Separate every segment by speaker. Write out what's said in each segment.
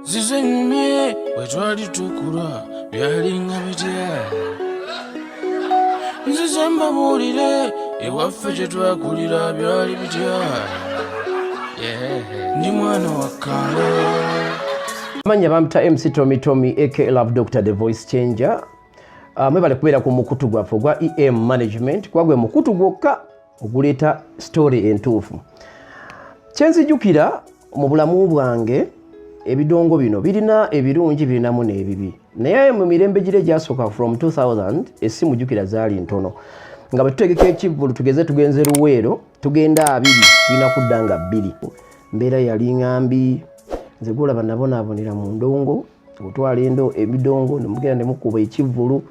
Speaker 1: zizenyumye bwe twali tukula byalinga bitya nzize mbabuulire ewaffe gye twakulira byali bitya ndi mwana wa kalo.
Speaker 2: Manya bamta MC Tommy Tommy aka Love Doctor the Voice Changer. Mwebale kubeera ku mukutu gwaffe gwa EM Management kwagwe mukutu gwokka oguleta story entuufu. Kyenzijukira mu bulamu bwange ebidongo bino birina ebirungi birinamu n'ebibi. Naye mu mirembe gire gyasooka from 2000 essimu jukira zaali ntono. Nga batutegeka ekivvulu tugeze tugenze Luweero tugenda 2 tulina kuddanga 2. Mbeera yali ngambi nze gulaba nabonaabonera mu ndongo otwala endo ebidongo nemugenda ne mukuba ekivvulu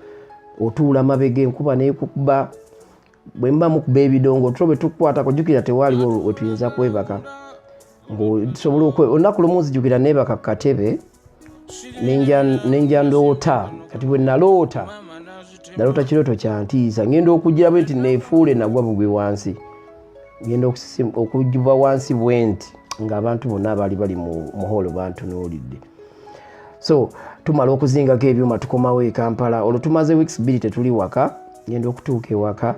Speaker 2: otuula mabega enkuba n'ekukuba bwe mba mukuba ebidongo tulobe tukwata kujukira tewaaliwo wetuyinza kwebaka ng'osobola olunaku lumu nzijukira neebaka ku katebe nenja ndoota kati bwe naloota kirooto kya ntiisa ngenda okugira bwe nti neefuule nagwa bugwe wansi ngenda okugiva wansi bwenti ng'abantu bonna abaali bali mu muholo bantunuulidde. So tumala okuzingako ebyuma tukomawo e Kampala olwo tumaze weeks 2 tetuli waka ngenda okutuuka ewaka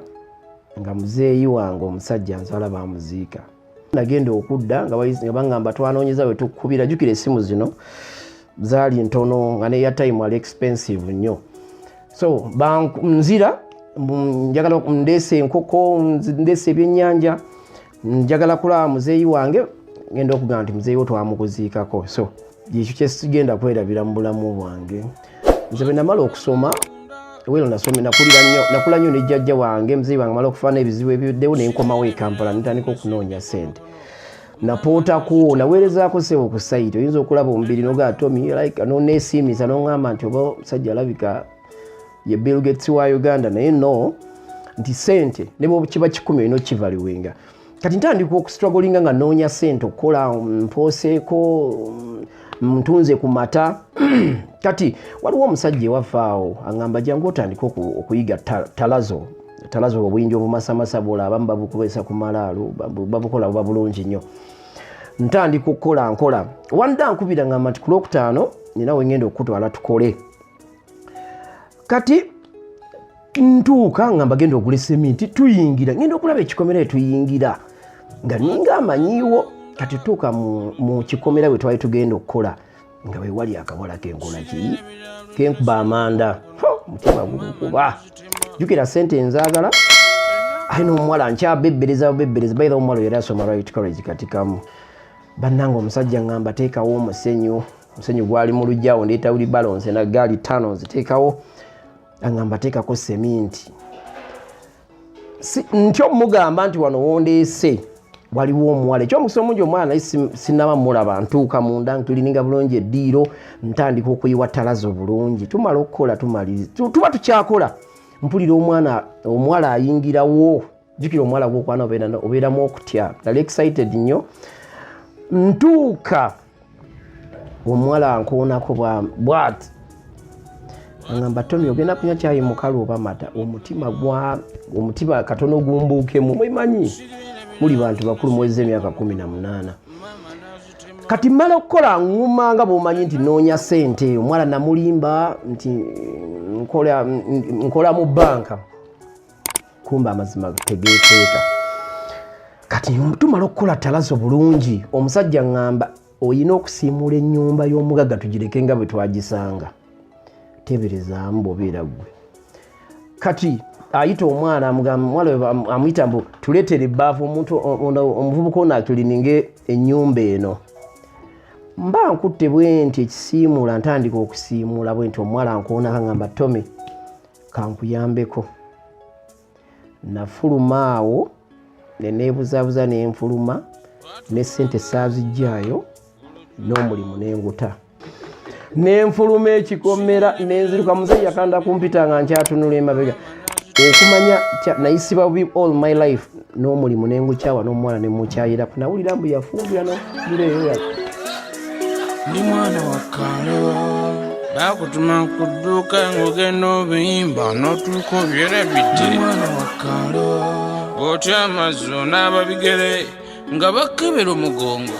Speaker 2: nga muzeeyi wange omusajja nzala bamuziika. Nagenda okudda nga bangamba twanoonyeza bwe tukubira jukira essimu zino zaali ntono nga ne airtime ali expensive nnyo. So nzira njagala ndeese enkoko ndeese ebyennyanja njagala kulaba muzeeyi wange ngenda okugamba nti muzeeyi wo twamukuziikako. So ekyo kyesigenda kwerabira mu bulamu bwange. Nze bwe namala okusoma wero nakula nnyo ne jjajja wange muzeeyi wange mala okufaana ebizibu ebyoddewo ne nkomawo e Kampala ntandika okunoonya ssente. Napootako naweerezaako ssebo ku sayiti oyinza okulaba omubiri nogaa Tommy like noneesiimisa noŋŋamba nti oba omusajja alabika ye Bill Gates wa Uganda naye no nti ssente ne bwe kiba 10 olina okivaliwenga. Kati ntandika okustrugglinga nga noonya ssente okukola mpooseeko ntunze ku mata. Kati waliwo omusajja ewaffe awo aŋŋamba jangu otandika okuyiga talazo obuyinja obumasamasa bwola abamu babukubeesa ku malaalo babukola buba bulungi nnyo. Ntandika okukola nkola wanda nkubira ngamba nti ku Lwokutaano nina we ngenda okutwala tukole. Kati ntuuka ngamba genda ogula seminti tuyingira ngenda okulaba ekikomera tuyingira nga ninga amanyiiwo. Kati tuuka mu kikomera bwe twali tugenda okukola nga we wali akabola kenkola ki kenkuba amanda mutima gukuba jukira ssente enzaagala ayina omuwala nkyabebbereza by the omuwala yali asoma right college kati kamu bannanga omusajja ngamba teekawo omusenyu gwali mu lujjawo ndeeta buli balonse na gaali 5 nziteekawo angamba teekako seminti ntyo mugamba nti wano wondeese waliwo omuwala ekyomukisa omungi omwana naye sinaba mulaba ntuuka munda nkilininga bulungi eddiiro ntandika okuyiwa talazo bulungi tumala okukola tuba tukyakola mpulira omuwala ayingirawo jukira omuwala gwokwana obeeramu okutya nali excited nnyo ntuuka omuwala ankoonako bwati angamba Tommy ogenda kunywa caayi mukalu oba mata omutima katono gumbuukemu mwemanyi muli bantu bakulu mwezi emyaka 18. Kati mmala okukola nguma nga bw'omanyi nti noonya ssente omwala namulimba nti nkola mu banka kumba amazima tegeeteeka. Kati tumala okukola talazo bulungi omusajja ngamba oyina okusiimula ennyumba y'omugagga tugireke nga bwe twagisanga teberezaamu bw'obeera ggwe. Kati ayita omwana omwala amuyita mbu tuleetere ebbaafu omuvubuka ono akilininge ennyumba eno. Mba nkutte bwe nti ekisiimula ntandika okusiimula bwe nti omwala nkoonako ngamba Tommy kankuyambeko. Nafuluma awo neneebuzaabuza nenfuluma ne ssente saazijjaayo n'omulimu nenguta. Nenfuluma ekikomera nenziruka muzeeyi yakanda kumpita nga nkyatunula emabega. Okumanya nayisiba all my life n'omulimu nengukyawa n'omuwala nemukyayira nawulira mbu yafumbira nokugireyo
Speaker 1: ndi mwana wa kalo bakutuma ku dduuka ng'ogenda obuyimba n'otuuka obyerabidde mwana wa kalo otya amazzo n'ababigere nga bakebera omugongo